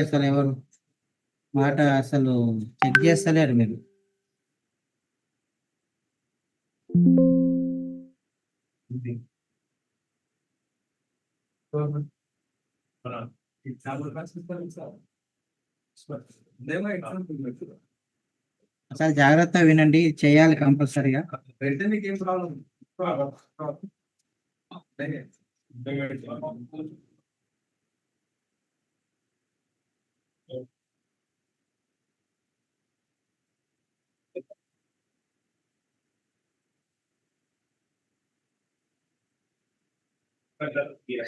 అసలు ఎవరు మాట అసలు చెక్ చేస్తలేరు మీరు. అసలు జాగ్రత్త వినండి, చేయాలి కంపల్సరీగా.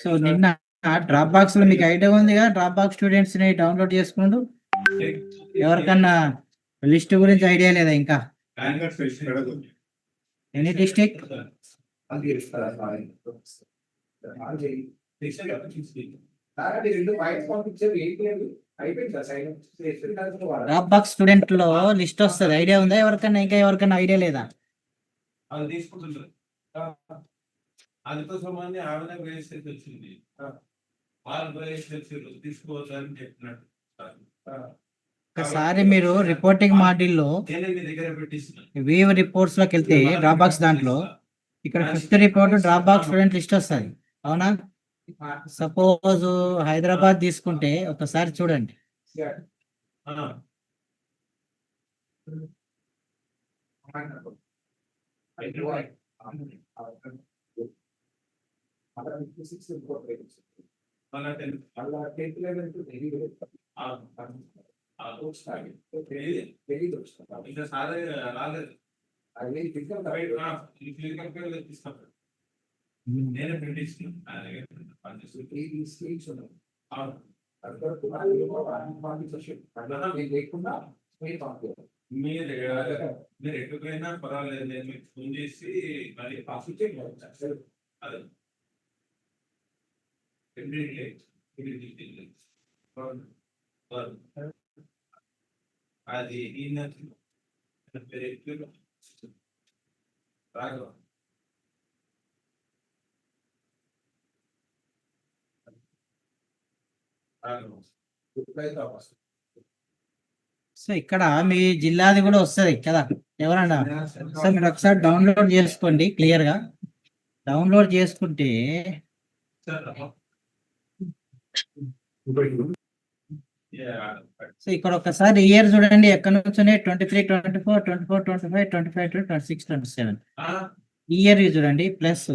సో నిన్న డ్రాప్ బాక్స్ లో మీకు ఐడియా ఉందిగా, డ్రాప్ బాక్స్ స్టూడెంట్స్ ని డౌన్లోడ్ చేసుకుంటూ ఎవరికన్నా లిస్ట్ గురించి ఐడియా లేదా ఇంకా? Any district drop box student లో లిస్ట్ వస్తుంది, ఐడియా ఉందా ఎవరికన్నా? ఇంకా ఎవరికన్నా ఐడియా లేదా? అందుకోసమని ఆవిడ వేసేసి వచ్చింది, వాళ్ళు వేసేసి తీసుకోవద్దని చెప్పినట్టు. ఒకసారి మీరు రిపోర్టింగ్ మాడ్యూల్లో వీవ్ రిపోర్ట్స్ లోకి వెళ్తే డ్రాప్ బాక్స్ దాంట్లో ఇక్కడ fifth report drop box student list వస్తుంది, అవునా? సపోజ్ హైదరాబాద్ తీసుకుంటే ఒకసారి చూడండి. మీరు ఎక్కడికైనా పర్వాలేదు, నేను మీకు ఫోన్ చేసి మరి అదే అది రాఘవ సో ఇక్కడ మీ జిల్లాది కూడా వస్తుంది కదా ఎవరన్నా. సో మీరు ఒకసారి డౌన్లోడ్ చేసుకోండి క్లియర్ గా. డౌన్లోడ్ చేసుకుంటే సో ఇక్కడ ఒకసారి ఇయర్ చూడండి, ఎక్కడ నుంచి 23, 24, 24, 25, 25, 26, 27 ఇయర్ చూడండి. ప్లస్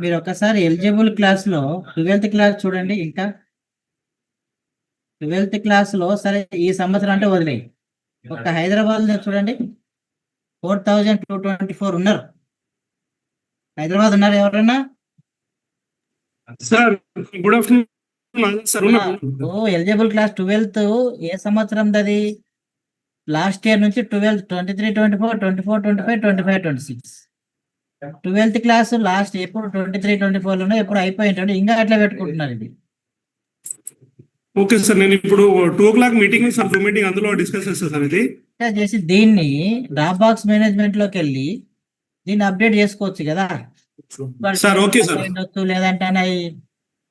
మీరు ఒకసారి ఎలిజిబుల్ క్లాస్ లో 12th క్లాస్ చూడండి. ఇంకా 12th క్లాస్ లో సరే ఈ సంవత్సరం అంటే వదిలేయి, ఒక హైదరాబాద్ చూడండి 4224 ఉన్నారు. హైదరాబాద్ ఉన్నారు ఎవరన్నా? Sir good afternoon sir. Eligible class 12th ఏ సంవత్సరం అది? లాస్ట్ ఇయర్ నుంచి 12th 23, 24, 24, 25, 25, 26 12th క్లాస్ లాస్ట్ ఎప్పుడు 23, 24 లోనే ఎప్పుడు అయిపోయింటాడు, ఇంకా అట్లా పెట్టుకుంటున్నారు. ఇది ఓకే సార్, నేను ఇప్పుడు 2 o'clock meeting sir, Zoom meeting అందులో డిస్కస్ చేస్తాను సార్. ఇది చేసి దీన్ని డ్రాప్ బాక్స్ మేనేజ్మెంట్ లోకి వెళ్ళి దీన్ని అప్డేట్ చేసుకోవచ్చు కదా సార్. Okay sir. లేదంటే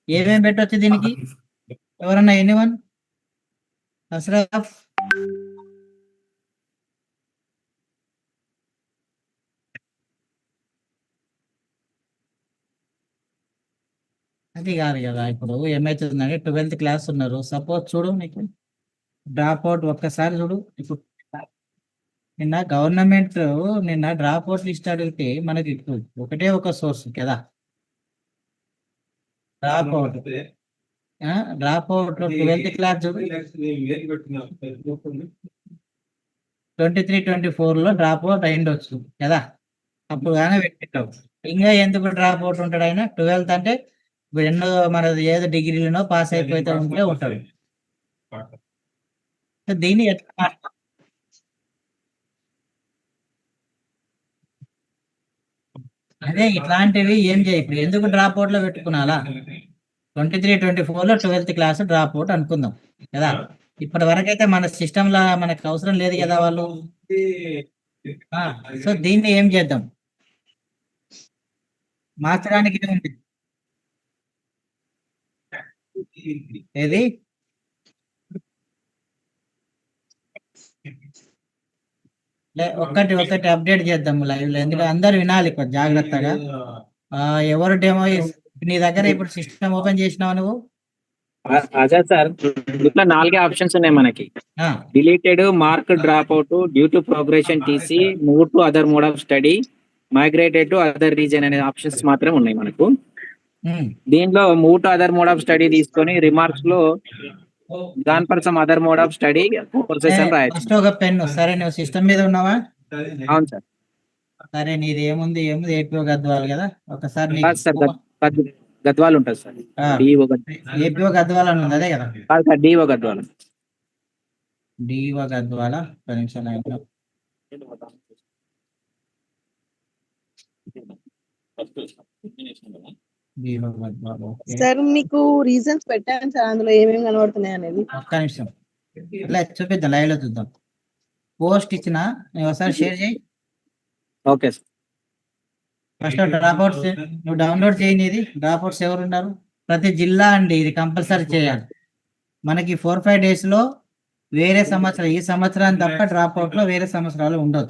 ఏమేమి పెట్టవచ్చు దీనికి? ఎవరన్నా ఎనీవన్? అస్రాఫ్ అది కాదు కదా. ఇప్పుడు ఏమైతుందంటే 12th క్లాస్ ఉన్నారు, సపోజ్ చూడు నీకు డ్రాప్ అవుట్ ఒక్కసారి చూడు. ఇప్పుడు నిన్న గవర్నమెంట్ నిన్న డ్రాప్ అవుట్ లిస్ట్ అడిగితే మనకి ఒకటే ఒక సోర్స్ కదా drop out. Drop out 12th class 23, 24 లో డ్రాప్ అవుట్ అయిండొచ్చు కదా, అప్పుడు కానీ పెట్టావు. ఇంకా ఎందుకు డ్రాప్ అవుట్ ఉంటాడు ఆయన? 12th అంటే ఎన్నో మనది ఏదో డిగ్రీలోనో పాస్ అయిపోతే ఉంటే ఉంటాడు. దీన్ని ఎట్లా అదే ఇట్లాంటివి ఏం చేయ. ఇప్పుడు ఎందుకు డ్రాప్ అవుట్ లో పెట్టుకున్నాలా? 23, 24 లో 12th క్లాస్ డ్రాప్ అవుట్ అనుకుందాం కదా. ఇప్పటి వరకు అయితే మన సిస్టమ్ లా మనకు అవసరం లేదు కదా వాళ్ళు. సో దీన్ని ఏం చేద్దాం, మార్చడానికి ఏముంది? ఏది ఒకటి అప్డేట్ చేద్దాం లైవ్ లో, ఎందుకంటే అందరు వినాలి కొంచెం జాగ్రత్తగా. ఎవరు డెమో నీ దగ్గర ఇప్పుడు సిస్టమ్ ఓపెన్ చేసినావు నువ్వు? అదే సార్, ఇట్లా 4 ఆప్షన్స్ ఉన్నాయి మనకి. ఆ, deleted, mark drop out, due to progression TC, move to other mode of study, migrated to other reason అనే ఆప్షన్స్ మాత్రమే ఉన్నాయి మనకు. ఉమ్. దీంట్లో move to other mode of study తీసుకొని రిమార్క్స్ లో దాని for some other mode of study courses అని రాయొచ్చు. ఫస్ట్ ఒక పెన్ను. సరే, నువ్వు సిస్టమ్ మీద ఉన్నావా? అవును సార్. సరే, నీది ఏముంది ఏపీఓ గద్వాల్ కదా, ఒకసారి కాదు సార్, గద్వాల్ ఉంటుంది సార్. డిఓ ఏపీఓ గద్వాల్ అని ఉంది, అదే కదా? కాదు sir, DO Gadwal. DO Gadwal. ఒక నిమిషం లైన్లో. DO Gadwal, okay. సార్ మీకు రీజన్స్ పెట్టాను సార్, అందులో ఏమేమి కనబడుతున్నాయి అనేది. ఒక్క నిమిషం ఇలా చూపిద్దాం, లైవ్ లో చూద్దాం. పోస్ట్ ఇచ్చిన నువ్వు ఒకసారి షేర్ చేయి. Okay sir. First drop outs నువ్వు డౌన్లోడ్ చేయని, ఇది డ్రాప్ అవుట్స్ ఎవరు ఉన్నారు? ప్రతి జిల్లా అండి, ఇది కంపల్సరీ చేయాలి. మనకి 4-5 days లో వేరే సంవత్సరం, ఈ సంవత్సరాన్ని తప్ప డ్రాప్ అవుట్ లో వేరే సంవత్సరాలు ఉండదు.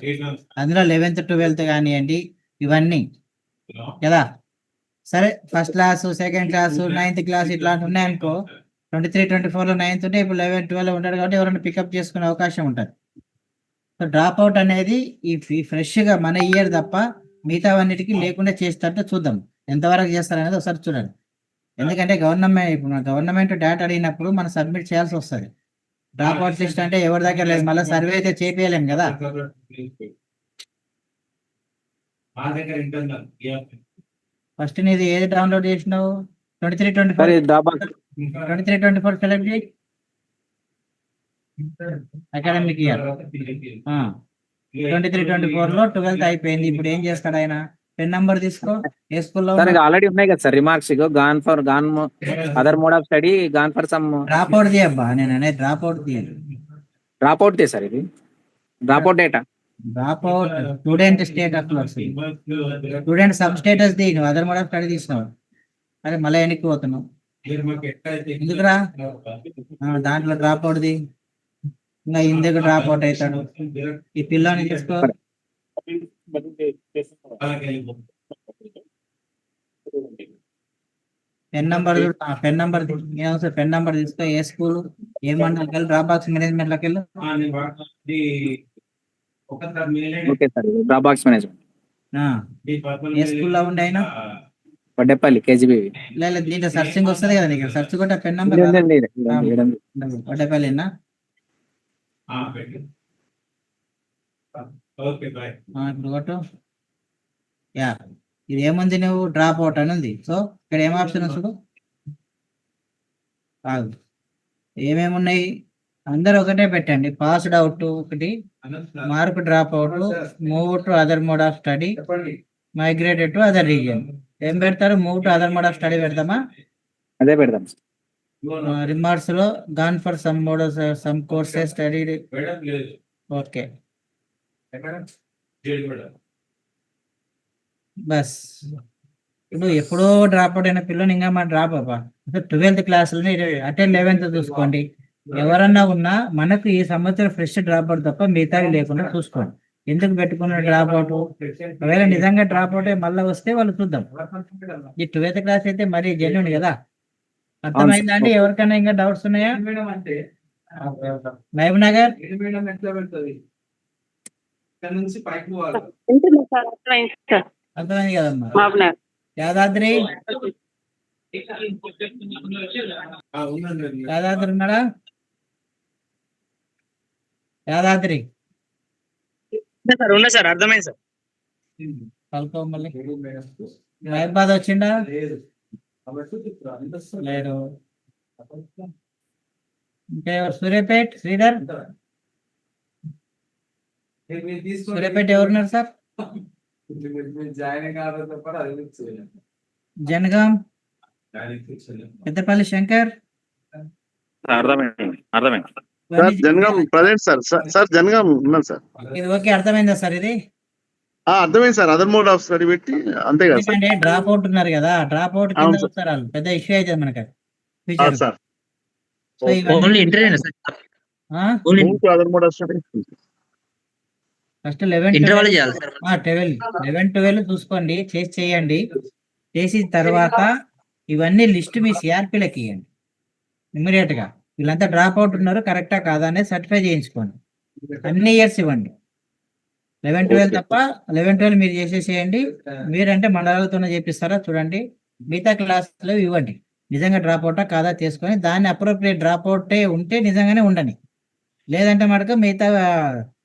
అందులో 11th 12th కానివ్వండి, ఇవన్నీ కదా. సరే, first class, second class, 9th class ఇట్లాంటి ఉన్నాయనుకో, 23 24 లో 9th ఉంటే ఇప్పుడు 11 12 ఉంటాడు కాబట్టి ఎవరైనా పికప్ చేసుకునే అవకాశం ఉంటుంది. సో డ్రాప్ అవుట్ అనేది ఈ ఫ్రెష్ గా మన ఇయర్ తప్ప మిగతావన్నిటికీ లేకుండా చేస్తారంటే చూద్దాం ఎంతవరకు చేస్తారనేది ఒకసారి చూడండి. ఎందుకంటే గవర్నమెంట్ డేటా అడిగినప్పుడు మనం సబ్మిట్ చేయాల్సి వస్తుంది. డ్రాప్ అవుట్ లిస్ట్ అంటే ఎవరి దగ్గర లేదు, మళ్ళీ సర్వే అయితే చేపియలేం కదా. ఫస్ట్ నీది ఏది డౌన్లోడ్ చేసినావు? 23 24 సెలెక్ట్ చేయి, అకాడమిక్ ఇయర్. 23 24 లో 12th అయిపోయింది. ఇప్పుడు ఏం చేస్తాడు ఆయన? పెన్ నంబర్ తీసుకో. ఏ స్కూల్లో ఆల్రెడీ ఉన్నాయి కదా sir remarks, gone other mode of study, gone for some. Drop out తీయబ్బా, నేను అనేది డ్రాప్ అవుట్ తీయాలి. డ్రాప్ అవుట్ సార్, ఇది drop out data. Drop out student status లో స్టూడెంట్ సబ్ స్టేటస్ ది, నువ్వు అదర్ మోడ్ ఆఫ్ స్టడీ తీసినావు. అరే మళ్ళీ వెనక్కి పోతున్నావు ఎందుకురా? దాంట్లో డ్రాప్ అవుట్ ది, ఇంకా ఇందుకు డ్రాప్ అవుట్ అవుతాడు. ఈ పిల్లని తీసుకో. పెన్ నంబర్ పెన్ నంబర్ తీసుకో. ఏ స్కూల్, ఏ మండలం, డ్రాప్ బాక్స్ మేనేజ్మెంట్ లోకి వెళ్ళు. Okay sir, drop box management. ఏ స్కూల్లో ఉండే అయినా? వడ్డేపల్లి కేజీబీవి. లేదు, దీంట్లో సర్చింగ్ వస్తుంది కదా నీకు, సర్చ్ కొట్ట పెన్ నంబర్. వడ్డేపల్లినా? ఇప్పుడు కొట్టు. యా, ఇది ఏముంది? నువ్వు డ్రాప్ అవుట్ అని ఉంది. సో ఇక్కడ ఏం ఆప్షన్ వస్తుంది? కాదు, ఏమేమి ఉన్నాయి? అందరు ఒకటే పెట్టండి. పాస్డ్ అవుట్ ఒకటి, mark drop out, move to other mode of study, migrated to other region. ఏం పెడతారు? Move to other mode of study పెడతామా? అదే పెడదాం. రిమార్క్స్ లో gone for some mode some courses study. Okay, బస్. నువ్వు ఎప్పుడో డ్రాప్ అవుట్ అయిన పిల్లలు ఇంకా మా డ్రాప్ అవ్వ 12th క్లాస్లోనే అంటే 11th చూసుకోండి. ఎవరన్నా ఉన్నా మనకు ఈ సంవత్సరం ఫ్రెష్ డ్రాప్ అవుట్ తప్ప మిగతావి లేకుండా చూసుకోండి. ఎందుకు పెట్టుకున్న డ్రాప్ అవుట్? ఒకవేళ నిజంగా డ్రాప్ అవుట్ మళ్ళీ వస్తే వాళ్ళు చూద్దాం. ఈ 12th క్లాస్ అయితే మరీ జెన్యున్ కదా. అర్థమైందా అండి? ఎవరికైనా ఇంకా డౌట్స్ ఉన్నాయా? మహబూబ్ నగర్ అర్థమైంది కదమ్మా. యాదాద్రి ఉన్నాడా? యాదాద్రి ఉన్నా సార్, అర్థమైంది సార్. మళ్ళీ మహబాద్ వచ్చిండా? లేడు. ఇంకా సూర్యాపేట్ శ్రీధర్, సూర్యాపేట ఎవరున్నారు sir? Jangaon Peddapalli Shankar. Jangaon present sir Jangaon ఉన్నాను సార్. ఇది ఓకే, అర్థమైందా సార్? ఇది అర్థమైంది sir. Other mode of study పెట్టి అంతే కదా సార్. డ్రాప్ అవుట్ ఉన్నారు కదా, డ్రాప్ అవుట్ కింద వస్తారు వాళ్ళు. పెద్ద ఇష్యూ అవుతుంది మనకి sir. Only interview sir. Other mode of study first 11 interval చేయాలి సార్ 11 చూసుకోండి, చేయండి. చేసిన తర్వాత ఇవన్నీ లిస్ట్ మీ సిఆర్పిలకి ఇవ్వండి ఇమ్మీడియట్ గా. వీళ్ళంతా డ్రాప్ అవుట్ ఉన్నారు, కరెక్టా కాదా అనేది సర్టిఫై చేయించుకోండి. అన్ని ఇయర్స్ ఇవ్వండి. 11-12 తప్ప 11-12 మీరు చేసేసేయండి. మీరంటే మండలాలతోనే చేపిస్తారా చూడండి. మిగతా క్లాసులో ఇవ్వండి. నిజంగా డ్రాప్ అవుటా కాదా తీసుకొని దాన్ని అప్రోప్రియేట్ డ్రాప్ అవుటే ఉంటే నిజంగానే ఉండని, లేదంటే మటుకు మిగతా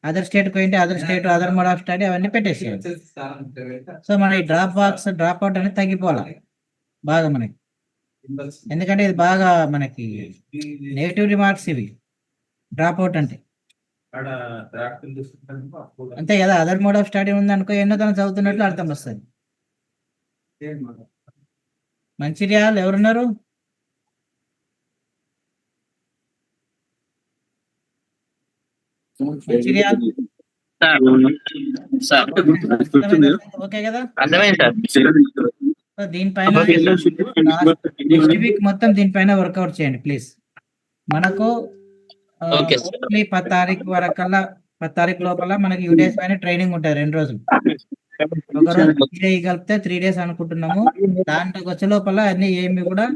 అదర్ స్టేట్ పోయింటే other state other mode of study అవన్నీ పెట్టేసేయండి. సో మన ఈ డ్రాప్ అవుట్ అనేది తగ్గిపోవాలి బాగా మనకి. ఎందుకంటే ఇది బాగా మనకి నెగిటివ్ రిమార్క్స్ ఇవి డ్రాప్ అవుట్ అంటే. అంతే కదా, అదర్ మోడ్ ఆఫ్ స్టడీ ఉంది అనుకో ఎన్నో తన చదువుతున్నట్లు అర్థం వస్తుంది. మంచిర్యాల ఎవరున్నారు? మంచిర్యాల ఓకే కదా. అర్థమైంది సార్. సో దీనిపైన నెక్స్ట్ వీక్ మొత్తం దీనిపైన వర్కౌట్ చేయండి ప్లీజ్. మనకు Okay, sir. 10 తారీఖు వరకల్లా 10 తారీఖు లోపల మనకి యూడేస్ పైన ట్రైనింగ్ ఉంటుంది 2 రోజులు. ఒక రోజు 3 days కలిపితే 3 days అనుకుంటున్నాము. దాంట్లోకి వచ్చే లోపల అన్ని ఏమి కూడా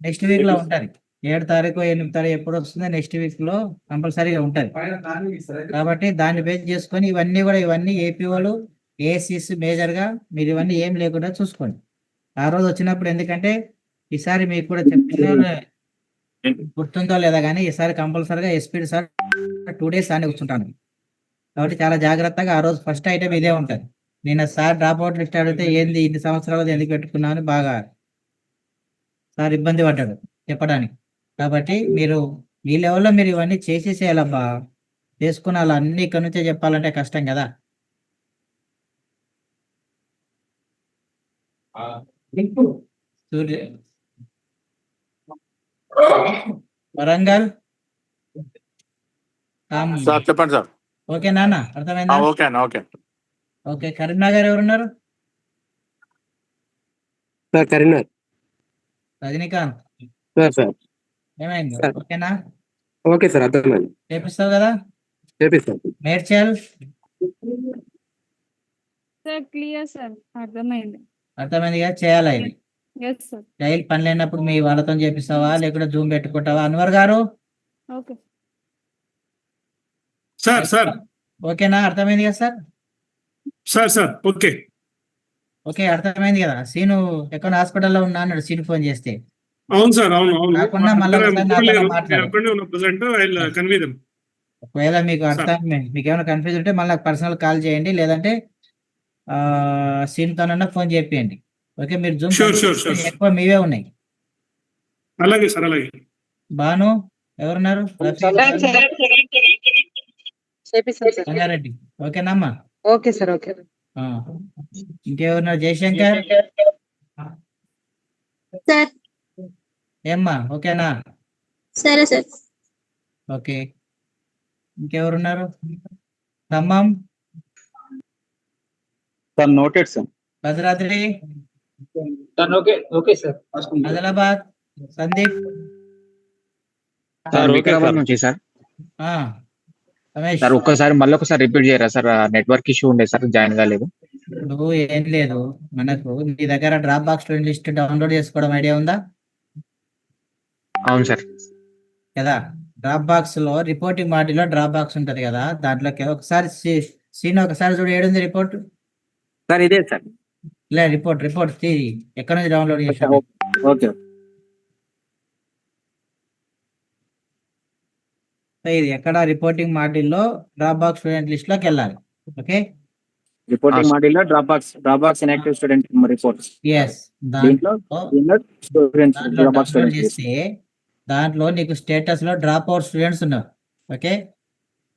నెక్స్ట్ వీక్ లో ఉంటది. 7 తారీఖు 8 తారీఖు ఎప్పుడు వస్తుందో నెక్స్ట్ వీక్ లో కంపల్సరీగా ఉంటది. కాబట్టి దాన్ని బేస్ చేసుకొని ఇవన్నీ ఏపీఓలు ఏసీస్ మేజర్ గా మీరు ఇవన్నీ ఏం లేకుండా చూసుకోండి. ఆ రోజు వచ్చినప్పుడు, ఎందుకంటే ఈసారి మీకు కూడా చెప్పిన గుర్తుందో లేదా కానీ ఈసారి కంపల్సరీగా ఎస్పీడి సార్ 2 days అని కూర్చుంటాను. కాబట్టి చాలా జాగ్రత్తగా ఆ రోజు ఫస్ట్ ఐటమ్ ఇదే ఉంటుంది. నేను సార్ డ్రాప్ అవుట్ లిస్ట్ అడిగితే ఏంది ఇన్ని సంవత్సరాలు ఎందుకు పెట్టుకున్నాను అని బాగా సార్ ఇబ్బంది పడ్డాడు చెప్పడానికి. కాబట్టి మీరు ఈ లెవెల్లో మీరు ఇవన్నీ చేసేసేయాలబ్బా. చేసుకుని అలా అన్ని ఇక్కడ నుంచే చెప్పాలంటే కష్టం కదా. సూర్య వరంగల్ సార్ చెప్పండి సార్. ఓకే నాన్న, అర్థమైందా? ఓకే అన్న, ఓకే. ఓకే, కరీంనగర్ ఎవరున్నారు? సార్ కరీంనగర్ రజనీకాంత్ సార్ ఏమైంది? సార్. ఓకేనా? ఓకే సార్ అర్థమైంది చేపిస్తావు కదా? చేపిస్తాను. మేడ్చల్ సార్ క్లియర్ సార్, అర్థమైంది. అర్థమైందిగా, చేయాలి ఇది. Yes sir. డైలీ పని లేనప్పుడు మీ వాళ్ళతో చేపిస్తావా లేకుంటే జూమ్ పెట్టుకుంటావా? అన్వర్ గారు ఓకే సార్ ఓకేనా? అర్థమైంది కదా సార్? Sir okay. ఓకే అర్థమైంది కదా. సీను ఎక్కడ హాస్పిటల్లో ఉన్నా అన్నాడు సీను ఫోన్ చేస్తే. అవును సార్, అవును. కాకుండా మళ్ళీ ఒకసారి నాతో మాట్లాడు. ఒకవేళ మీకు మీకు ఏమైనా కన్ఫ్యూజ్ ఉంటే మళ్ళీ నాకు పర్సనల్ కాల్ చేయండి, లేదంటే సీన్తోనన్నా ఫోన్ చేయండి. ఓకే, మీరు జూమ్ Sure. ఎక్కువ మీవే ఉన్నాయి. అలాగే సార్, అలాగే. బాను ఎవరున్నారు? రంగారెడ్డి ఓకేనమ్మా? Okay sir. ఓకే ఆ. ఇంకెవరున్నారు? జయశంకర్ సార్. ఏమ్మా ఓకేనా? సరే సార్. ఓకే, ఇంకెవరున్నారు? Khammam sir noted sir. Bhadradri okay sir. Adilabad Sandeep sir Vikarabad నుంచి సార్. ఆ, రమేష్ సార్ ఒక్కసారి మళ్ళీ ఒకసారి రిపీట్ చేయరా సార్? నెట్వర్క్ ఇష్యూ ఉండే సార్, జాయిన్ కాలేదు. ఇప్పుడు ఏం లేదు, మనకు మీ దగ్గర drop box student list download చేసుకోవడం ఐడియా ఉందా? అవును సార్. కదా, డ్రాప్ బాక్స్ లో రిపోర్టింగ్ మాడ్యూల్లో డ్రాప్ బాక్స్ ఉంటది కదా, దాంట్లోకి ఒకసారి సీన్ ఒకసారి చూడు, ఏడుంది రిపోర్ట్? సార్ ఇదే సార్. లే రిపోర్ట్ ఎక్కడ నుంచి డౌన్లోడ్ చేశాను? ఓకే. ఇది ఎక్కడ రిపోర్టింగ్ మాడ్యూల్లో డ్రాప్ బాక్స్ స్టూడెంట్ లిస్ట్ లోకి వెళ్ళాలి. ఓకే, రిపోర్టింగ్ మాడ్యూల్లో drop box inactive student reports. Yes, దాంట్లో డౌన్లోడ్ చేస్తే దాంట్లో నీకు స్టేటస్ లో డ్రాప్ అవుట్ స్టూడెంట్స్ ఉన్నారు. ఓకే,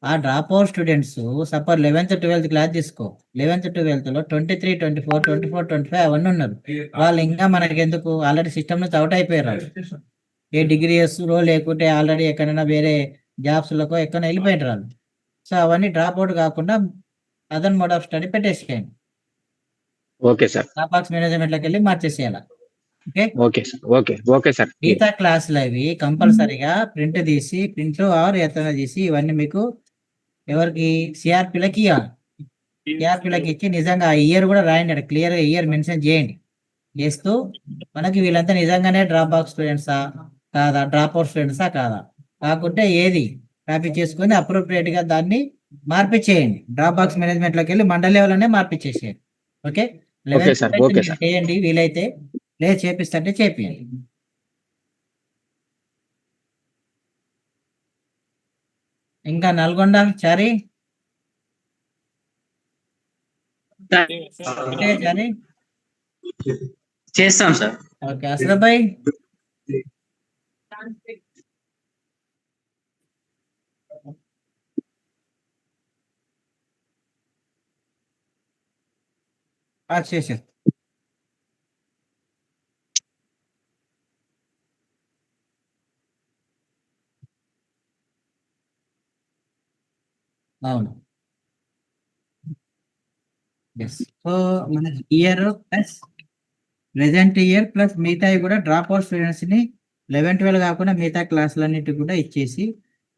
ఆ drop out students suppose 11th 12th class తీసుకో. 11th 12th లో 23 24 24 25 అవన్నీ ఉన్నారు. వాళ్ళు ఇంకా మనకి ఎందుకు, ఆల్రెడీ సిస్టమ్ నుంచి అవుట్ అయిపోయారు. వాళ్ళు ఏ డిగ్రీస్ లో లేకుంటే ఆల్రెడీ ఎక్కడైనా వేరే జాబ్స్ లకు ఎక్కడ వెళ్ళిపోయారు వాళ్ళు. సో అవన్నీ డ్రాప్ అవుట్ కాకుండా అదర్ మోడ్ ఆఫ్ స్టడీ పెట్టేసేయండి. Okay sir. Drop box management లోకి వెళ్ళి మార్చేసేయాలి. Okay, okay sir. Okay sir. మిగతా క్లాసులు అవి కంపల్సరీగా ప్రింట్ తీసి ఆర్ ఎత్తన తీసి ఇవన్నీ మీకు ఎవరికి సిఆర్పిలకి ఇవ్వాలి. సిఆర్పిలకు ఇచ్చి నిజంగా ఆ ఇయర్ కూడా రాయండి, క్లియర్ గా ఇయర్ మెన్షన్ చేయండి. చేస్తూ మనకి వీళ్ళంతా నిజంగానే డ్రాప్ బాక్స్ స్టూడెంట్సా కాదా, డ్రాప్ అవుట్ స్టూడెంట్సా కాదా, కాకుంటే ఏది కాపీ చేసుకొని అప్రోప్రియేట్ గా దాన్ని మార్పిచ్చేయండి. డ్రాప్ బాక్స్ మేనేజ్మెంట్ లోకి వెళ్ళి మండల్ లెవెల్లోనే మార్పిచ్చేసేయండి. Okay, Okay, sir. Okay, sir. చేయండి వీలైతే, లేదు చేపిస్తే చేపియండి. ఇంకా నల్గొండ చారి చారి చేస్తాం సార్. ఓకే, అసలు భాయ్ చేసే అవును. ఎస్, సో మన year plus present year plus మిగతాయి కూడా డ్రాప్ అవుట్ స్టూడెంట్స్ ని 11-12 కాకుండా మిగతా క్లాసులన్నిటి కూడా ఇచ్చేసి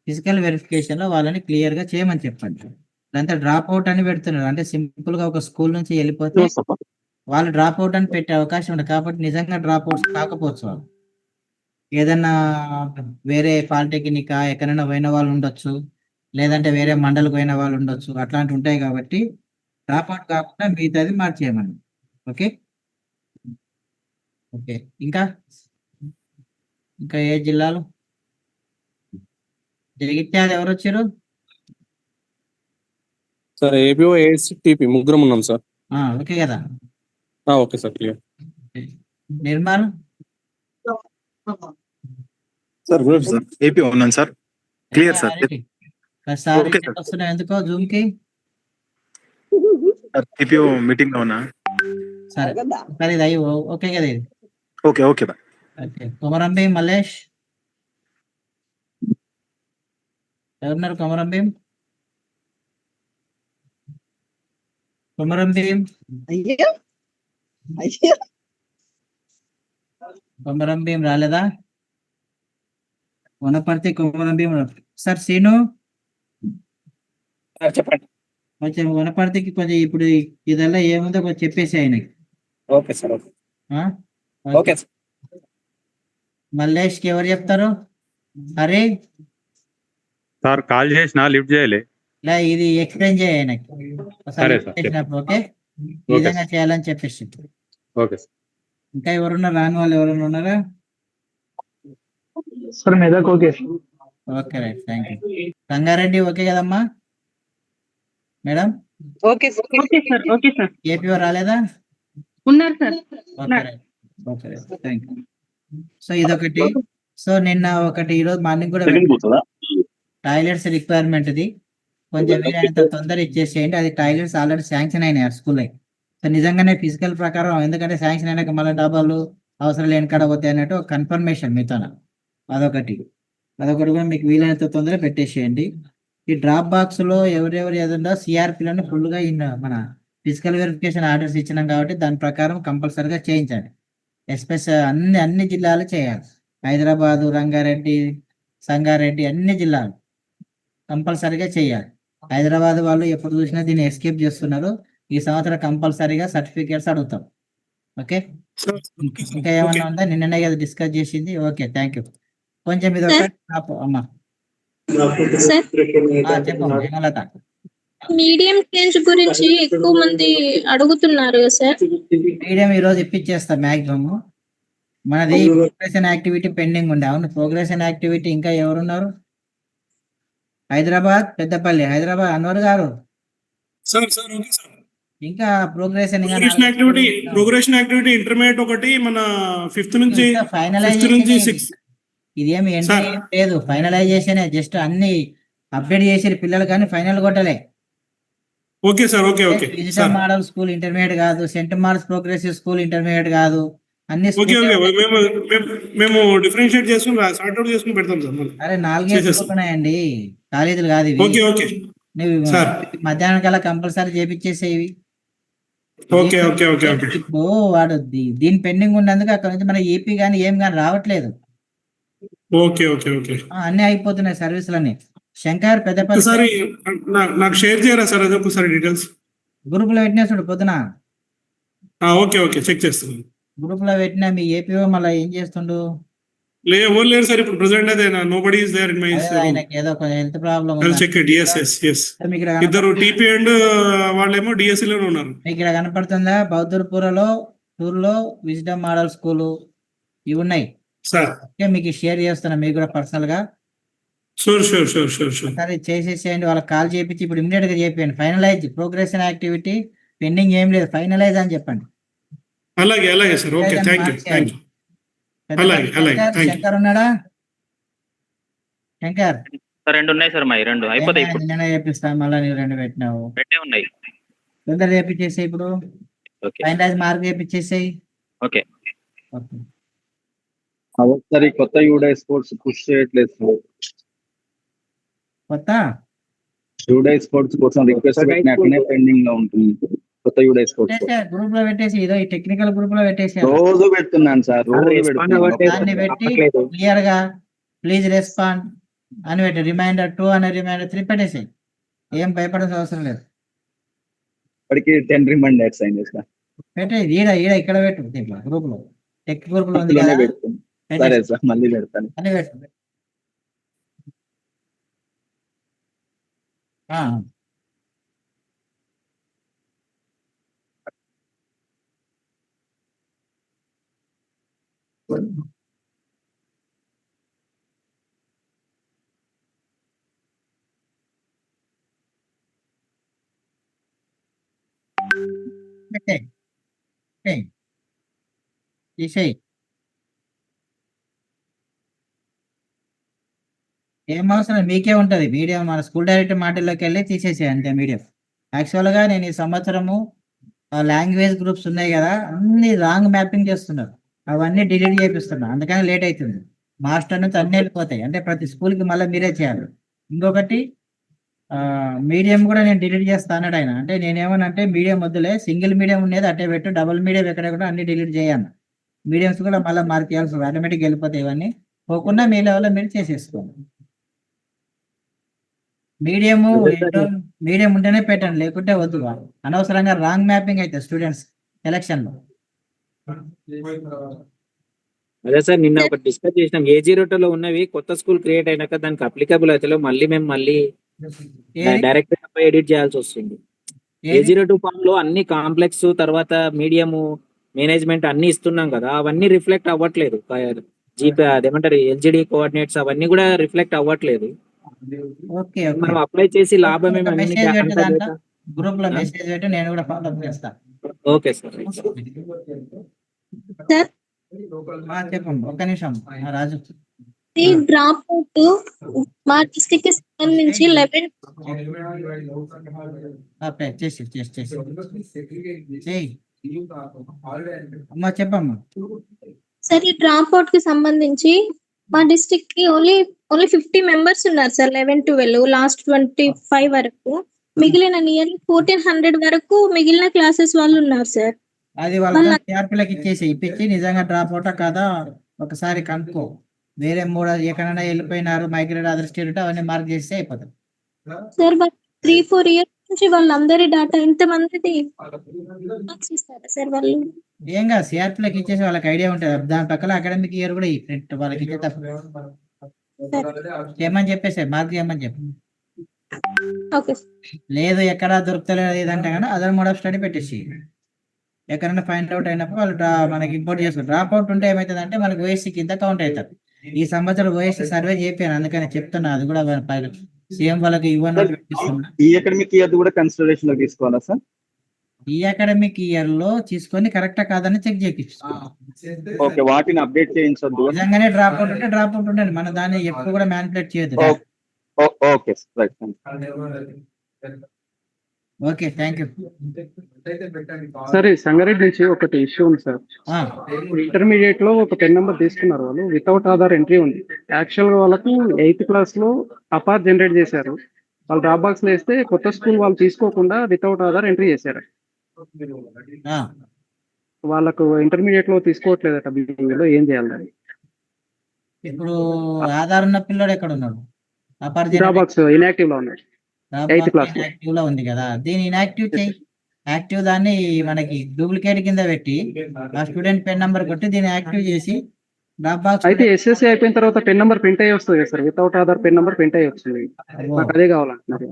ఫిజికల్ వెరిఫికేషన్ లో వాళ్ళని క్లియర్ గా చేయమని చెప్పండి. అంతా డ్రాప్ అవుట్ అని పెడుతున్నారు, అంటే సింపుల్ గా ఒక స్కూల్ నుంచి వెళ్ళిపోతే వాళ్ళు డ్రాప్ అవుట్ అని పెట్టే అవకాశం ఉంది. కాబట్టి నిజంగా డ్రాప్ అవుట్స్ కాకపోవచ్చు, వాళ్ళు ఏదన్నా వేరే పాలిటెక్నిక్ ఎక్కడైనా పోయిన వాళ్ళు ఉండొచ్చు, లేదంటే వేరే మండలికి పోయిన వాళ్ళు ఉండొచ్చు, అట్లాంటివి ఉంటాయి. కాబట్టి డ్రాప్ అవుట్ కాకుండా మిగతాది మార్చేయమని. ఓకే ఓకే, ఇంకా ఇంకా ఏ జిల్లాలు? జగిత్యాల ఎవరు వచ్చారు? సార్ ఏపీఓ ఏఎస్టీపీ ముగ్గురం ఉన్నాం సార్. ఓకే కదా. Okay sir, clear. Nirmal sir good sir, AP ఉన్నాను sir. Clear sir. Sir okay sir. వస్తున్నాయి ఎందుకో జూమ్ కి. సార్ ఏపీఓ మీటింగ్ లో ఉన్నా. సరే సరే, ఇది అయ్యి ఓకే కదా ఇది. Okay okay bye. Okay, Komarambi Mallesh ఎవరున్నారు? కొమరంభీం కొమరంభీం అయ్యో అయ్యో కొమరంభీం రాలేదా? వనపర్తి కొమరంభీం. సార్ సీను చెప్పండి. కొంచెం వనపర్తికి కొంచెం ఇప్పుడు ఇదల్లా ఏముందో కొంచెం చెప్పేసి ఆయనకి. Okay sir. ఆ? Okay sir. మల్లేష్కి ఎవరు చెప్తారు? అరే సార్ కాల్ చేసిన లిఫ్ట్ చేయలే. ఇది ఎక్స్ప్లెయిన్ చేయ ఆయనకి సరే సార్. చేసినప్పుడు. ఓకే, ఈ విధంగా చేయాలని చెప్పేసి. Okay sir. ఇంకా ఎవరున్నారు? రాని వాళ్ళు ఎవరైనా ఉన్నారా? Sir Medak okay. Okay right, thank you. Rangareddy okay కదమ్మా madam? Okay sir. Okay sir. Okay sir. APO రాలేదా? ఉన్నారు sir. Okay right, okay right, thank you. So ఇదొకటి. సో నిన్న ఒకటి, ఈరోజు మార్నింగ్ కూడా టాయిలెట్స్ రిక్వైర్మెంట్ ఇది కొంచెం వీలైనంత తొందర ఇచ్చేసేయండి. అది టాయిలెట్స్ ఆల్రెడీ శాంక్షన్ అయినాయి స్కూల్. సో నిజంగానే ఫిజికల్ ప్రకారం, ఎందుకంటే శాంక్షన్ అయినాక మళ్ళీ డబ్బాలు అవసరం లేని కాడ పోతాయి అన్నట్టు కన్ఫర్మేషన్ మీతో. అదొకటి కూడా మీకు వీలైనంత తొందర పెట్టేసేయండి. ఈ డ్రాప్ బాక్స్ లో ఎవరెవరు ఏదన్నా సిఆర్పిలను ఫుల్ గా మన ఫిజికల్ వెరిఫికేషన్ ఆర్డర్స్ ఇచ్చినాం కాబట్టి దాని ప్రకారం కంపల్సరిగా చేయించండి. ఎస్పెషల్ అన్ని జిల్లాలు చేయాలి. హైదరాబాదు, రంగారెడ్డి, సంగారెడ్డి అన్ని జిల్లాలు కంపల్సరిగా చేయాలి. హైదరాబాద్ వాళ్ళు ఎప్పుడు చూసినా దీన్ని ఎస్కేప్ చేస్తున్నారు. ఈ సంవత్సరం కంపల్సరిగా సర్టిఫికేట్స్ అడుగుతాం. ఓకే, ఇంకా ఏమన్నా ఉందా? నిన్ననే కదా డిస్కస్ చేసింది. Okay, thank you. కొంచెం ఇది ఒక అమ్మా చెప్పమ్మా హేమలత. మీడియం చేంజ్ గురించి ఎక్కువ మంది అడుగుతున్నారు సార్. మీడియం ఈ రోజు ఇప్పించేస్తా మాక్సిమం. మనది ప్రోగ్రెషన్ యాక్టివిటీ పెండింగ్ ఉండే. అవును, ప్రోగ్రెషన్ యాక్టివిటీ ఇంకా ఎవరున్నారు? హైదరాబాద్, పెద్దపల్లి. హైదరాబాద్ అన్వర్ గారు ఇంకా ప్రోగ్రెషన్ యాక్టివిటీ ఇంటర్మీడియట్ ఒకటి మన 5th నుంచి ఫైనలైజేషన్. ఇదేమి ఎంట్రీ లేదు, ఫైనలైజేషన్. జస్ట్ అన్ని అప్డేట్ చేసి పిల్లలు కానీ ఫైనల్ కొట్టలే. Okay sir. Okay digital model school intermediate కాదు, saint Mark's progressive school intermediate కాదు. అన్ని మేము డిఫరెన్షియేట్ చేసుకుని సార్ట్ అవుట్ చేసుకుని పెడతాం సార్. అరే 4 ఉన్నాయండి కాలేజీలు కాదు ఇవి. నువ్వు మధ్యాహ్నం కల్లా కంపల్సరీ చేపించేసేవి. ఇప్పుడు వాడు దీని పెండింగ్ ఉన్నందుకు అక్కడ నుంచి మన ఏపీ గానీ ఏం గానీ రావట్లేదు. అన్ని అయిపోతున్నాయి సర్వీసులన్నీ. శంకర్, పెద్దపల్లి నాకు షేర్ చేయరా సార్ అదొకసారి డీటెయిల్స్? గ్రూప్ లో పెట్టినా చూడు పొద్దున ఓకే ఓకే చెక్ చేస్తున్నాను. గ్రూప్ లో పెట్టినా మీ ఏపీఓ మళ్ళీ ఏం చేస్తుండు? ఎవరు లేరు సార్ ఇప్పుడు ప్రెసెంట్ అదే nobody is there in my అదే ఆయనకి ఏదో కొంచెం health problem check it. Yes మీకు ఇక్కడ ఇద్దరు టీపీ అండ్ వాళ్ళేమో డిఎస్సి లోనే ఉన్నారు. మీకు ఇక్కడ కనపడుతుందా? బౌద్ధపూరలో టూర్లో విజ్డమ్ మోడల్ స్కూల్ ఇవి ఉన్నాయి సార్. ఓకే, మీకు షేర్ చేస్తున్నా మీకు కూడా పర్సనల్ గా. షూర్. సరే చేసేసేయండి, వాళ్ళకి కాల్ చేయించి ఇప్పుడు ఇమీడియట్ గా చెప్పండి. ఫైనలైజ్ ప్రోగ్రెషన్ యాక్టివిటీ పెండింగ్ ఏం లేదు, ఫైనలైజ్ అని చెప్పండి. అలాగే సార్. Okay, thank you. అలాగే థ్యాంక్ యూ. శంకర్ ఉన్నాడా? శంకర్ రెండు ఉన్నాయి సార్, మా రెండు అయిపోతాయి ఇప్పుడు. నిన్న చేపిస్తాను, మళ్ళీ నీవు రెండు పెట్టినావు. రెండే ఉన్నాయి. తొందర చేపించేసేయి ఇప్పుడు. ఓకే ఫైనలైజ్ మార్క్ చేపించేసేయి. ఓకే. ఒకసారి కొత్త యూడే స్పోర్ట్స్ పుష్ చేయట్లేదు సార్. కొత్త యూడే స్పోర్ట్స్ కోసం రిక్వెస్ట్ పెట్టినట్టునే పెండింగ్ లో ఉంటుంది. కొత్త యూడే స్పోర్ట్స్ గ్రూప్ లో పెట్టేసి, ఇదో ఈ టెక్నికల్ గ్రూప్ లో పెట్టేసి రోజు పెడుతున్నాను సార్, రోజు పెడుతున్నాను. దాన్ని పెట్టి క్లియర్ గా ప్లీజ్ రెస్పాండ్ అని పెట్టి రిమైండర్ 2 అనే రిమైండర్ 3 పెట్టేసాయి. ఏం భయపడాల్సిన అవసరం లేదు. ఇప్పటికి 10 రిమైండర్స్ అయింది సార్. పెట్టే ఈడ ఇక్కడ పెట్టు, దీంట్లో గ్రూప్ లో టెక్ గ్రూప్ లో ఉంది కదా, పెడుతుంది. సరే సార్, మళ్ళీ పెడతాను. అని పెట్టు. తీసేయి. ఏం అవసరం, మీకే ఉంటది మీడియం. మన స్కూల్ డైరెక్టర్ మాటల్లోకి వెళ్ళి తీసేసేయి అంతే మీడియం. యాక్చువల్ గా నేను ఈ సంవత్సరము లాంగ్వేజ్ గ్రూప్స్ ఉన్నాయి కదా, అన్ని రాంగ్ మ్యాపింగ్ చేస్తున్నారు, అవన్నీ డిలీట్ చేపిస్తున్నా, అందుకని లేట్ అవుతుంది. మాస్టర్ నుంచి అన్ని వెళ్ళిపోతాయి, అంటే ప్రతి స్కూల్కి మళ్ళీ మీరే చేయాలి. ఇంకొకటి మీడియం కూడా నేను డిలీట్ చేస్తా అన్నాడు ఆయన. అంటే నేనేమనంటే మీడియం వద్దులే, సింగిల్ మీడియం ఉండేది అట్టే పెట్టు, డబుల్ మీడియం ఎక్కడ అన్ని డిలీట్ చేయాలి. మీడియంస్ కూడా మళ్ళీ మార్క్ చేయాల్సి ఆటోమేటిక్ వెళ్ళిపోతాయి. ఇవన్నీ పోకుండా మీ లెవెల్లో మీరు చేసేసుకోండి. మీడియం ఉంటేనే పెట్టండి, లేకుంటే వద్దు. అనవసరంగా రాంగ్ మ్యాపింగ్ అయితే స్టూడెంట్స్ సెలక్షన్ లో. అదే సార్, నిన్న ఒకటి డిస్కస్ చేసినాం. A02 లో ఉన్నవి కొత్త స్కూల్ క్రియేట్ అయినాక దానికి అప్లికబుల్ అయితే మళ్ళీ డైరెక్ట్ ఎడిట్ చేయాల్సి వస్తుంది. A02 ఫామ్ లో అన్ని కాంప్లెక్స్, తర్వాత మీడియం, మేనేజ్మెంట్ అన్ని ఇస్తున్నాం కదా, అవన్నీ రిఫ్లెక్ట్ అవ్వట్లేదు. అదేమంటారు LGD కోఆర్డినేట్స్ అవన్నీ కూడా రిఫ్లెక్ట్ అవ్వట్లేదు. ఓకే, మనం అప్లై చేసి లాభం గ్రూప్ లో మెసేజ్ పెట్టి నేను కూడా ఫాలో అప్ చేస్తాను. Okay sir. సార్ చెప్పండి, ఒక్క నిమిషం రాజు. ఈ డ్రాప్ అవుట్ మా డిస్ట్రిక్ట్ కి సంబంధించి 11 అమ్మా చెప్పమ్మా. సార్ ఈ డ్రాప్ అవుట్ కి సంబంధించి మా డిస్ట్రిక్ట్ కి ఓన్లీ 50 మెంబర్స్ ఉన్నారు సార్. 11-12 లాస్ట్ 25 వరకు, మిగిలిన నియర్లీ 1400 వరకు మిగిలిన క్లాసెస్ వాళ్ళు ఉన్నారు సార్. అది వాళ్ళకి సిఆర్పీలకు ఇప్పించి నిజంగా డ్రాప్ అవుటా కాదా ఒకసారి కనుక్కో. వేరే మూడు ఎక్కడైనా వెళ్ళిపోయినారు, మైగ్రేట్ అదర్ స్టేట్, అవన్నీ మార్క్ చేస్తే అయిపోతుంది సార్. 3-4 ఇయర్స్ నుంచి వాళ్ళందరి డాటా ఇంతమంది ఇస్తారా సార్ వాళ్ళు? ఏం కాదు, సిఆర్పీలకు ఇచ్చేసి వాళ్ళకి ఐడియా ఉంటుంది. దాని పక్కన అకాడమిక్ ఇయర్ కూడా వాళ్ళకి ఇచ్చే తప్ప ఏమని చెప్పేసి మార్క్ చేయమని చెప్పి. లేదు ఎక్కడ దొరుకుతలేదు ఏదంటే కానీ అదర్ మోడ్ ఆఫ్ స్టడీ పెట్టేసి, ఎక్కడైనా ఫైండ్ అవుట్ అయినప్పుడు వాళ్ళు మనకి ఇంపోర్ట్ చేసుకుంటారు. డ్రాప్ అవుట్ ఉంటే ఏమవుతుంది అంటే మనకి ఓఎస్సీ కింద కౌంట్ అవుతారు. ఈ సంవత్సరం ఓఎస్సీ సర్వే చెప్పాను, అందుకని చెప్తున్నా. అది కూడా సీఎం వాళ్ళకి ఇవ్వను. ఈ అకాడమిక్ ఇయర్ కూడా కన్సిడరేషన్ లో తీసుకోవాలా సార్? ఈ అకాడమిక్ ఇయర్ లో తీసుకొని కరెక్టా కాదని చెక్ చేయించు. ఓకే, వాటిని అప్డేట్ చేయించొద్దు. నిజంగానే డ్రాప్ అవుట్ ఉంటే డ్రాప్ అవుట్ ఉండండి, మన దాన్ని ఎప్పుడు కూడా మ్యానిపులేట్ చేయొద్దు. Okay right. Okay, thank you. సరే, సంగారెడ్డి నుంచి ఒకటి ఇష్యూ ఉంది సార్. ఇంటర్మీడియట్ లో ఒక 10 నెంబర్ తీసుకున్నారు, వాళ్ళు వితౌట్ ఆధార్ ఎంట్రీ ఉంది. యాక్చువల్ గా వాళ్ళకు 8th క్లాస్ లో అపార్ జనరేట్ చేశారు. వాళ్ళు డ్రాప్ బాక్స్ లో వేస్తే కొత్త స్కూల్ వాళ్ళు తీసుకోకుండా వితౌట్ ఆధార్ ఎంట్రీ చేశారు. వాళ్ళకు ఇంటర్మీడియట్ లో తీసుకోవట్లేదట. బిల్డింగ్ లో ఏం చేయాలి? ఇప్పుడు ఆధార్ ఉన్న పిల్లడు ఎక్కడ ఉన్నాడు? డ్రాప్ బాక్స్ ఇన్యాక్టివ్ లో ఉన్నాడు. 8th క్లాస్ ఇన్యాక్టివ్ లో ఉంది కదా, దీని ఇన్యాక్టివ్ చేయి. యాక్టివ్ దాన్ని మనకి డూప్లికేట్ కింద పెట్టి ఆ స్టూడెంట్ పెన్ నెంబర్ కొట్టి దీన్ని యాక్టివ్ చేసి డ్రాప్ బాక్స్ అయితే ఎస్ఎస్సి అయిపోయిన తర్వాత పెన్ నెంబర్ ప్రింట్ అయ్యి వస్తుంది కదా sir, without Aadhaar pen number print అయ్యి వస్తుంది. నాకు అదే కావాలంటున్నారు.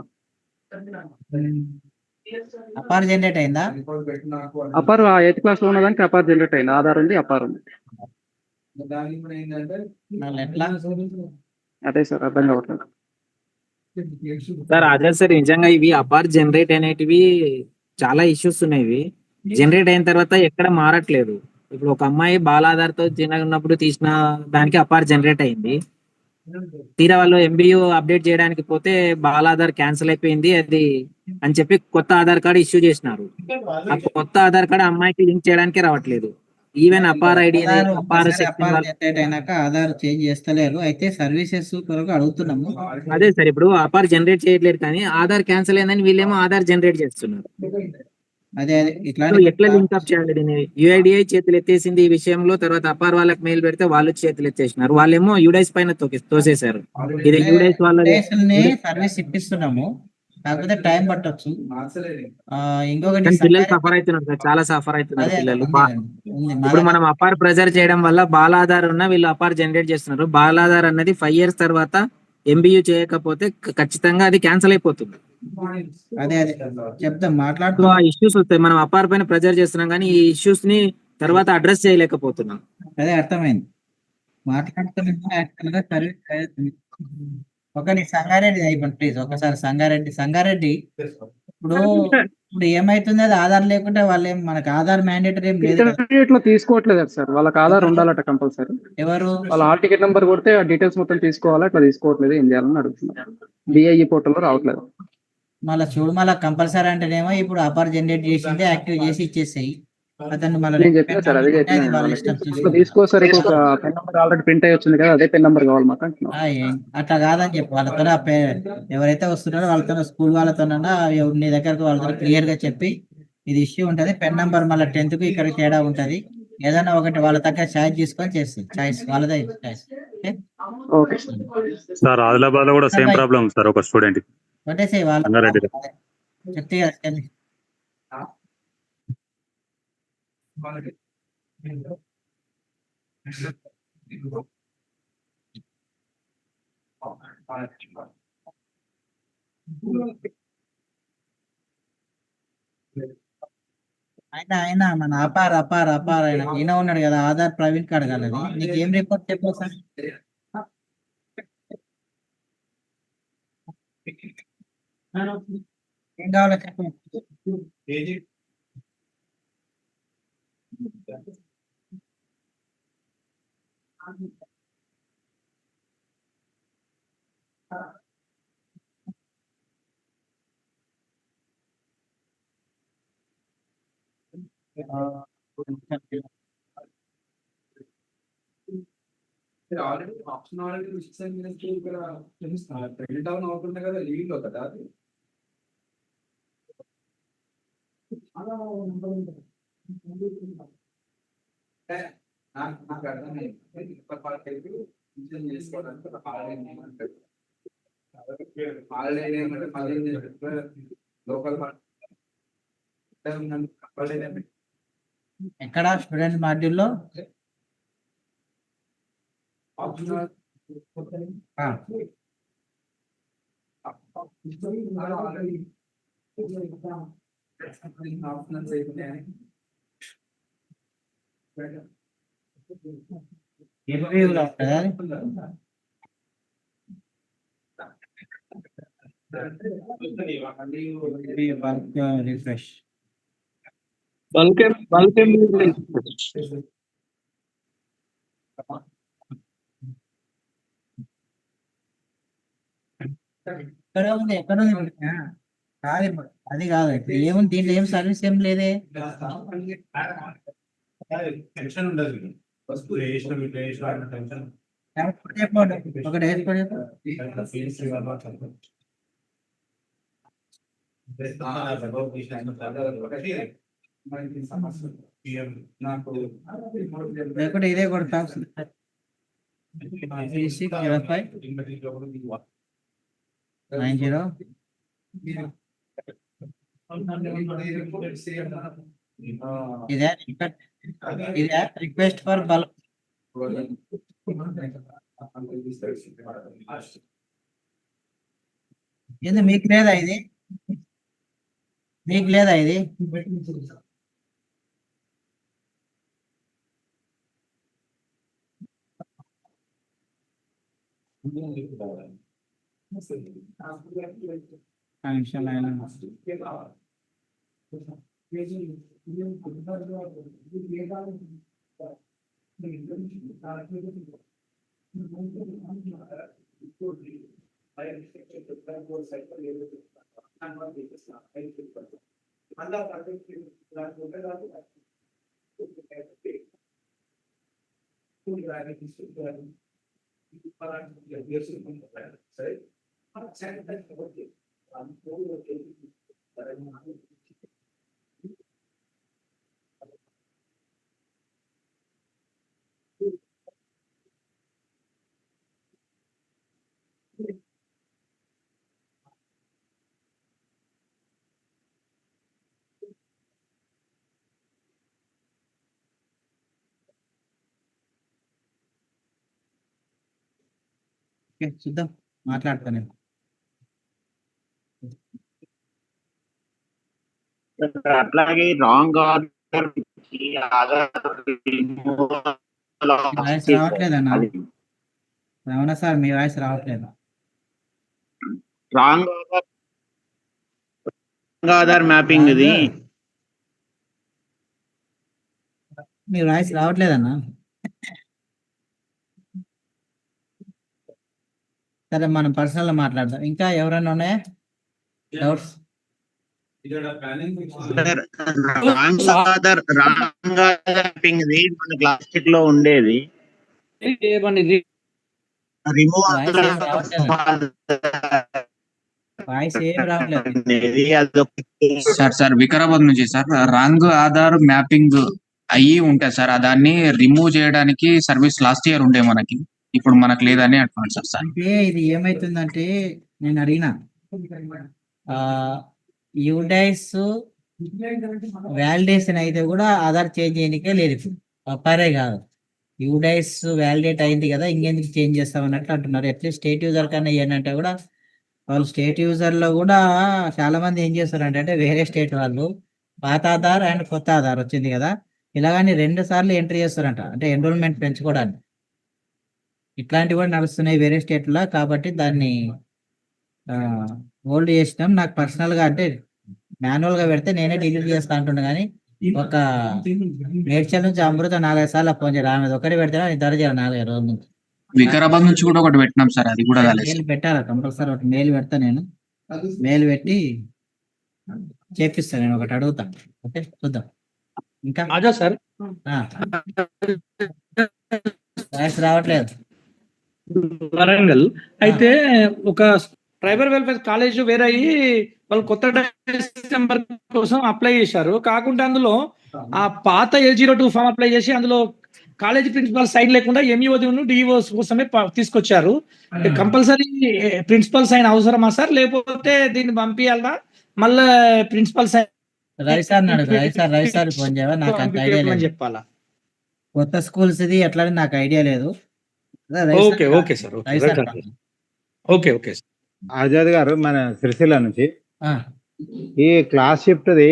అపార్ జనరేట్ అయిందా? అపార్ 8th క్లాస్ లో ఉన్నదానికి అపార్ జనరేట్ అయింది. ఆధార్ ఉంది, అపార్ ఉంది. మళ్ళీ ఎట్లా? అదే సార్ అర్థం కావట్లేదు. సార్ అదే సార్ నిజంగా ఇవి అపార్ జనరేట్ అనేటివి చాలా ఇష్యూస్ ఉన్నాయి. ఇవి జనరేట్ అయిన తర్వాత ఎక్కడ మారట్లేదు. ఇప్పుడు ఒక అమ్మాయి బాలాధార్తో చిన్నగా ఉన్నప్పుడు తీసిన దానికి అపార్ జనరేట్ అయింది. తీరా వాళ్ళు ఎంబీయూ అప్డేట్ చేయడానికి పోతే బాలాధార్ క్యాన్సిల్ అయిపోయింది అది అని చెప్పి కొత్త ఆధార్ కార్డు ఇష్యూ చేసినారు. ఆ కొత్త ఆధార్ కార్డు అమ్మాయికి లింక్ చేయడానికి రావట్లేదు. Even APAAR ID APAAR section generate అయినాక ఆధార్ చేంజ్ చేస్తలేరు. అయితే సర్వీసెస్ కొరకు అడుగుతున్నాము. అదే సార్ ఇప్పుడు అపార్ జనరేట్ చేయట్లేదు కానీ ఆధార్ క్యాన్సిల్ అయిందని వీళ్ళేమో ఆధార్ జనరేట్ చేస్తున్నారు. అదే ఇట్లా సో ఎట్లా లింక్అప్ చేయాలి దీన్ని? యుఐడిఐ చేతులు ఎత్తేసింది ఈ విషయంలో. తర్వాత అపార్ వాళ్ళకి మెయిల్ పెడితే వాళ్ళు చేతులు ఎత్తేసినారు. వాళ్ళేమో యుడైస్ పైన తోసేశారు. ఇది యుడైస్ వాళ్ళది. సర్వీస్ ఇప్పిస్తున్నాము, కాకపోతే టైం పట్టొచ్చు. ఇంకొకటి కానీ పిల్లలు సఫర్ అవుతున్నారు సార్, చాలా సఫర్ అవుతున్నారు అదే పిల్లలు. ఉంది. ఇప్పుడు మనం అపార్ ప్రెజర్ చేయడం వల్ల బాలాధార్ ఉన్న వీళ్ళు అపార్ జనరేట్ చేస్తున్నారు. బాలాధార్ అన్నది 5 years తర్వాత ఎంబీయూ చేయకపోతే ఖచ్చితంగా అది క్యాన్సిల్ అయిపోతుంది. అదే చెప్తాం, సో మాట్లాడుతూ ఆ ఇష్యూస్ వస్తాయి. మనం అపార్ పైన ప్రెజర్ చేస్తున్నాం కానీ ఈ ఇష్యూస్ ని తర్వాత అడ్రస్ చేయలేకపోతున్నాం. అదే అర్థమైంది. మాట్లాడుతున్నా సర్వీస్. ఒక నీ సంగారెడ్డి అయిపోయింది ప్లీజ్. ఒకసారి సంగారెడ్డి ఇప్పుడు ఏమైతుంది, అది ఆధార్ లేకుంటే వాళ్ళు ఏం మనకు ఆధార్ మ్యాండేటరీ ఏం లేదు కదా. ఇంటర్మీడియట్ లో తీసుకోవట్లేదు సార్, వాళ్ళకి ఆధార్ ఉండాలట కంపల్సరీ. ఎవరు వాళ్ళ హాల్ టికెట్ నెంబర్ కొడితే ఆ డీటెయిల్స్ మొత్తం తీసుకోవాలా, అట్లా తీసుకోవట్లేదు. ఏం చేయాలని అడుగుతున్నారు. బిఐఈ పోర్టల్ లో రావట్లేదు. మళ్ళీ చూడు, మళ్ళీ కంపల్సరీ అంటేనేమో ఇప్పుడు అపార్ జనరేట్ చేసిందే యాక్టివ్ చేసి ఇచ్చేసాయి అతను. నేను చెప్పిన సార్ అదే చెప్పిన. తీసుకోసారి ఒక పెన్ నెంబర్ ఆల్రెడీ ప్రింట్ అయ్యి వచ్చింది కదా, అదే పెన్ నెంబర్ కావాలి మాకు అంటున్నాను. అట్లా కాదని చెప్పి వాళ్ళతో ఎవరైతే వస్తున్నారో వాళ్ళతో స్కూల్ వాళ్ళతోనన్నా నీ దగ్గరకు వాళ్ళతో క్లియర్ గా చెప్పి ఇది ఇష్యూ ఉంటది, పెన్ నెంబర్ మళ్ళీ 10th కు ఇక్కడ తేడా ఉంటది, ఏదైనా ఒకటి వాళ్ళ దగ్గర చాయిస్ తీసుకొని చేస్తుంది. చాయిస్ వాళ్ళదే చాయిస్. ఓకే సార్ ఆదిలాబాద్ లో కూడా సేమ్ ప్రాబ్లం సార్. ఒక స్టూడెంట్ ఒకటేసే వాళ్ళు సంగారెడ్డిలో. చెప్తే కదా. ఆయన మన అపార్ ఆయన ఈయన ఉన్నాడు కదా, ఆధార్ ప్రవీణ్ కార్డు కలది. నీకు ఏం రిపోర్ట్ చెప్పు సార్? ఏం కావాలో చెప్పు. ఆల్రెడీ ఆప్షన్ ప్రింట్ డౌన్ అవుతుంది కదా, లీవ్ లో కదా అది. నాకు అర్థమైంది. చేసుకోవడానికి హాలిడే ఏమంటే లోకల్ ఎక్కడ స్టూడెంట్ మాడ్యూల్లో రిఫ్రెష్ ఎక్కడ ఉంది కాదు ఇప్పుడు. అది కాదు, ఇప్పుడు ఏముంది దీంట్లో, ఏం సర్వీస్ ఏం లేదే. టెన్షన్ ఉండదు. టెన్షన్ చెప్పండి ఒకటి వేసుకోండి. లేకుంటే ఇదే కొడతా 3605 90 ఇదే ఇదే రిక్వెస్ట్ ఫర్ బల్క్. ఏంది మీకు లేదా ఇది? మీకు లేదా ఇది? నిమిషం ఆయన చూద్దాం, మాట్లాడతాను నేను. అట్లాగే రాంగ్ ఆర్డర్ వాయిస్ రావట్లేదన్నా. రమణ సార్ మీ వాయిస్ రావట్లేదు. రాంగ్ ఆధార్ మ్యాపింగ్ ఇది. మీ వాయిస్ రావట్లేదన్నా. సరే మనం పర్సనల్ లో మాట్లాడదాం. ఇంకా ఎవరైనా ఉన్నాయా డౌట్స్? రాంగ్ ఆధార్ మ్యాపింగ్ ఇది మన క్లాస్ షీట్ లో ఉండేది. రిమూవ్ వాయిస్ ఏం రావట్లేదు. సార్ వికారాబాద్ నుంచి సార్ రాంగ్ ఆధార్ మ్యాపింగ్ అయ్యి ఉంటాయి సార్. దాన్ని రిమూవ్ చేయడానికి సర్వీస్ లాస్ట్ ఇయర్ ఉండే మనకి, ఇప్పుడు మనకు లేదని అంటున్నాను సార్. అంటే ఇది ఏమైతుందంటే నేను అడిగిన యూడైస్ వ్యాలిడేషన్ అయితే కూడా ఆధార్ చేంజ్ చేయడానికే లేదు. ఇప్పుడు అపారే కాదు, యూడైస్ వ్యాలిడేట్ అయింది కదా ఇంకెందుకు చేంజ్ చేస్తాం అన్నట్లు అంటున్నారు. అట్లీస్ట్ స్టేట్ యూజర్ కన్నా ఏంటంటే కూడా వాళ్ళు స్టేట్ యూజర్ లో కూడా చాలా మంది ఏం చేస్తారంటే అంటే వేరే స్టేట్ వాళ్ళు పాత ఆధార్ అండ్ కొత్త ఆధార్ వచ్చింది కదా ఇలాగని 2 సార్లు ఎంట్రీ చేస్తారంట, అంటే ఎన్రోల్మెంట్ పెంచుకోవడానికి. ఇట్లాంటివి కూడా నడుస్తున్నాయి వేరే స్టేట్ లో. కాబట్టి దాన్ని హోల్డ్ చేసినాం. నాకు పర్సనల్ గా అంటే మాన్యువల్ గా పెడితే నేనే డిలీట్ చేస్తా అంటున్నా కానీ ఒక మేడ్చల్ నుంచి అమృత 4-5 సార్లు ఫోన్ చేయాలి. ఆమె ఒకటి పెడితే ఇద్దరు చేయాలి 4-5 రోజుల నుంచి. వికారాబాద్ నుంచి కూడా ఒకటి పెట్టినాం సార్, అది కూడా మెయిల్ పెట్టాలా కంపల్సరీ? ఒకటి మెయిల్ పెడతా నేను, మెయిల్ పెట్టి చేపిస్తాను నేను. ఒకటి అడుగుతా. ఓకే చూద్దాం. ఇంకా అజా సార్ వాయిస్ రావట్లేదు. వరంగల్ అయితే ఒక ట్రైబల్ వెల్ఫేర్ కాలేజ్ వేరే అయ్యి వాళ్ళు కొత్త నెంబర్ కోసం అప్లై చేశారు. కాకుండా అందులో ఆ పాత A02 ఫామ్ అప్లై చేసి అందులో కాలేజ్ ప్రిన్సిపల్ సైన్ లేకుండా ఎంఈఓ డిఓ కోసమే తీసుకొచ్చారు. కంపల్సరీ ప్రిన్సిపల్ సైన్ అవసరమా సార్, లేకపోతే దీన్ని పంపించాలా మళ్ళీ principal sign? Ravi sir phone చేయవా? నాకు అంత ఐడియా లేదు. చెప్పాలా కొత్త స్కూల్స్ ఇది ఎట్లా నాకు ఐడియా లేదు. Okay okay sir, okay okay. Azad గారు మన సిరిసిల్ల నుంచి ఈ క్లాస్ షిఫ్ట్ది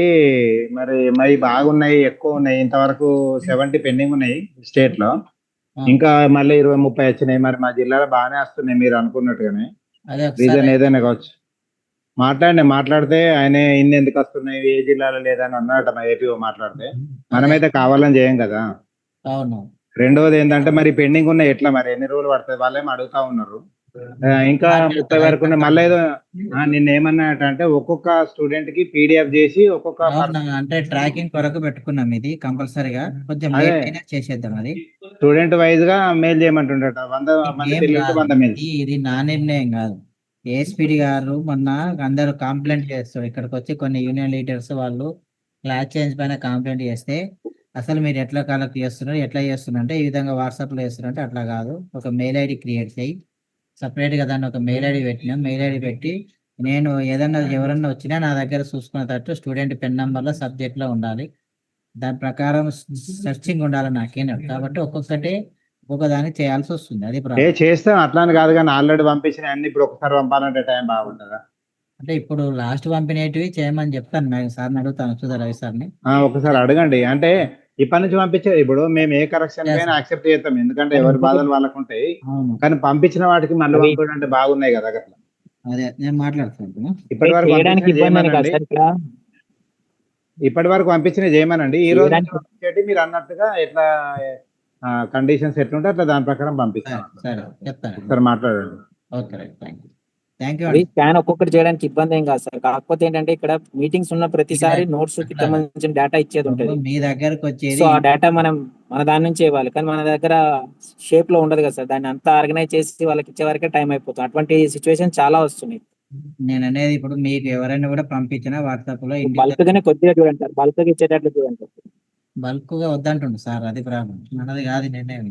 మరి బాగున్నాయి, ఎక్కువ ఉన్నాయి. ఇంతవరకు 70 పెండింగ్ ఉన్నాయి స్టేట్ లో, ఇంకా మళ్ళీ 20-30 వచ్చినాయి. మరి మా జిల్లాలో బాగానే వస్తున్నాయి మీరు అనుకున్నట్టుగానే. రీజన్ ఏదైనా కావచ్చు. మాట్లాడితే ఆయన ఇన్ని ఎందుకు వస్తున్నాయి, ఏ జిల్లాలో లేదని అన్నట మా ఏపీఓ మాట్లాడితే. మనమైతే కావాలని చేయం కదా. అవును. రెండవది ఏంటంటే మరి పెండింగ్ ఉన్నాయి ఎట్లా, మరి ఎన్ని రోజులు పడుతుంది? వాళ్ళేమో అడుగుతా ఉన్నారు. ఇంకా 30 వరకు మళ్ళీ ఏదో నిన్న ఏమన్నా అంటే ఒక్కొక్క స్టూడెంట్ కి PDF చేసి ఒక్కొక్క అంటే ట్రాకింగ్ కొరకు పెట్టుకున్నాం. ఇది కంపల్సరీగా కొంచెం చేసేద్దాం. అది స్టూడెంట్ వైజ్ గా మెయిల్ చేయమంటుండట. 100 మంది పిల్లలకి 100 మెయిల్. ఇది నా నిర్ణయం కాదు. ఏఎస్పీడి గారు మొన్న అందరూ కంప్లైంట్ చేస్తారు. ఇక్కడికి వచ్చి కొన్ని యూనియన్ లీడర్స్ వాళ్ళు క్లాస్ చేంజ్ పైన కంప్లైంట్ చేస్తే అసలు మీరు ఎట్లా కలెక్ట్ చేస్తున్నారు, ఎట్లా చేస్తున్నారు అంటే ఈ విధంగా వాట్సాప్ లో చేస్తున్నారు అంటే అట్లా కాదు. ఒక మెయిల్ ఐడి క్రియేట్ చేయి, సపరేట్ గా దాన్ని ఒక మెయిల్ ఐడి పెట్టినాం. మెయిల్ ఐడి పెట్టి నేను ఏదన్నా ఎవరన్నా వచ్చినా నా దగ్గర చూసుకునేటట్టు స్టూడెంట్ పెన్ నంబర్లో సబ్జెక్ట్లో ఉండాలి. దాని ప్రకారం సెర్చింగ్ ఉండాలి నాకేనా, కాబట్టి ఒక్కొక్కటి ఒక్కొక్క దాన్ని చేయాల్సి వస్తుంది. అది ప్రాబ్లం. చేస్తాం అట్లాని కాదు కానీ ఆల్రెడీ పంపించిన అన్ని ఇప్పుడు ఒకసారి పంపాలంటే టైం బాగుంటుందా? అంటే ఇప్పుడు లాస్ట్ పంపినవి చేయమని చెప్తాను మేడం సార్ని అడుగుతాను, సుధా రవి సార్ని. ఒకసారి అడగండి. అంటే ఇప్పటి నుంచి పంపించే ఇప్పుడు మేము ఏ కరెక్షన్ అయినా యాక్సెప్ట్ చేస్తాం, ఎందుకంటే ఎవరి బాధలు వాళ్ళకు ఉంటాయి. అవును, కానీ పంపించిన వాటికి మళ్ళీ పంపడం అంటే బాగున్నాయి కదా అట్లా. అదే నేను మాట్లాడుతున్నాను. ఇప్పటి వరకు చేయడానికి పంపించినవి ఇబ్బంది అని కాదు చేయమనండి. సార్ ఇక్కడ. ఇప్పటి వరకు పంపించినవి చేయమనండి. ఈ రోజు చేయడానికి- పంపించేటి మీరు అన్నట్టుగా ఎట్లా కండిషన్స్ ఎట్లుంటే అట్లా దాని ప్రకారం పంపిస్తాం. సరే చెప్తాను. ఒకసారి మాట్లాడండి. ఓకే రైట్, థ్యాంక్ యూ అది అండి. స్కాన్ ఒక్కొక్కటి చేయడానికి ఇబ్బంది ఏం కాదు సార్. కాకపోతే ఏంటంటే ఇక్కడ మీటింగ్స్ ఉన్న ప్రతిసారి నోట్స్ కి సంబంధించిన డేటా ఇచ్చేది ఉంటుంది. మీ దగ్గరకు వచ్చేది సో ఆ డేటా మనం మన దాని నుంచి ఇవ్వాలి, కానీ మన దగ్గర షేప్ లో ఉండదు కదా సార్. దాన్ని అంతా ఆర్గనైజ్ చేసి వాళ్ళకి ఇచ్చే వరకే టైం అయిపోతుంది. అటువంటి సిచ్యువేషన్ చాలా వస్తున్నాయి. నేను అనేది ఇప్పుడు మీకు ఎవరైనా కూడా పంపించినా వాట్సాప్ లో బల్క్ గానే కొద్దిగా చూడండి సార్, బల్క్ గా ఇచ్చేటట్లు చూడండి సార్. బల్క్ గా వద్దంటుండు సార్, అది ప్రాబ్లం. మనది కాదు నిర్ణయం.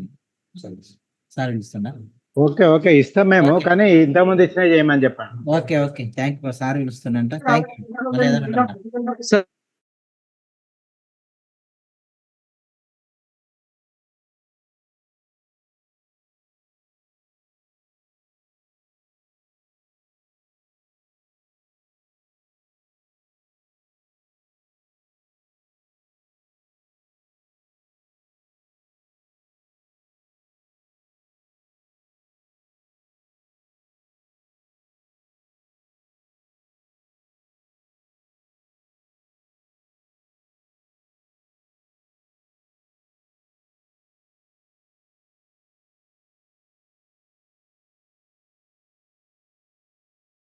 సార్ ఇస్తున్నా. ఓకే ఓకే ఇస్తాం మేము, కానీ ఇంతకుముందు ఇచ్చినవి చేయమని చెప్పండి. ఓకే థ్యాంక్ యూ సార్ పిలుస్తున్నా. Thank you. సార్